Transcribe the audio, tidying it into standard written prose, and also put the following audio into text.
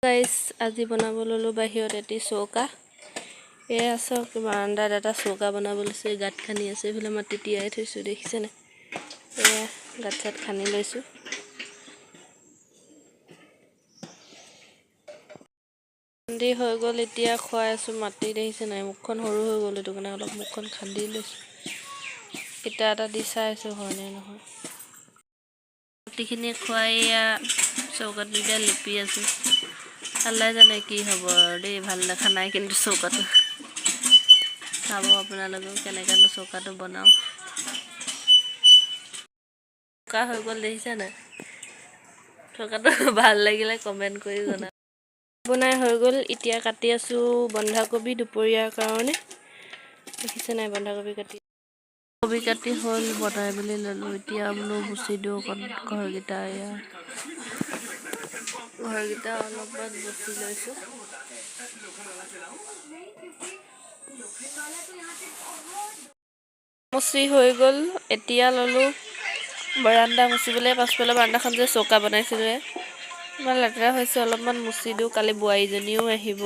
guys আজি বনাব ললো বাহিৰত এটি চৌকা এয়া চক বাৰান্দাত এটা চৌকা বনাব লৈছো গাঁত খানি আছে এফালে মাটি তিয়াই থৈছো দেখিছে নে এয়া গাঁত চাত খানি লৈছো খান্দি হৈ গ'ল এতিয়া খুৱাই আছো মাটি দেখিছে নাই মুখখন সৰু হৈ গ'ল এটো কাৰণে অলপ মুখখন খান্দি লৈছো ইটা এটা দি চাইছো হয়নে নহয় মাটিখিনি খুৱাই চৌকাত দিয়া লিপি আছো আল্লাহ জানে কি হ'ব দেই ভাল দেখা নাই কিন্তু চৌকাটো চাব আপোনালোকে কেনেকৈ চৌকাটো বনাও চৌকা হৈ গ'ল দেখিছে নাই চৌকাটো ভাল লাগিলে কমেন্ট কৰি জনাব বনাই হৈ গ'ল এতিয়া কাটি আছো বন্ধাকবি দুপৰীয়াৰ কাৰণে দেখিছে নাই বন্ধাকবি কাটি হ'ল বনাই মেলি ললো এতিয়া বোলো মুচি দিও ঘৰকেইটা অলপমান মুচি লৈছো মুচি হৈ গ'ল এতিয়া ললো বাৰান্দা মুচিবলৈ পাছফালে বাৰান্দাখন যে চৌকা বনাইছিলো ইমান লেতেৰা হৈছে অলপমান মুচি দিও কালি বোৱাৰীজনীও আহিব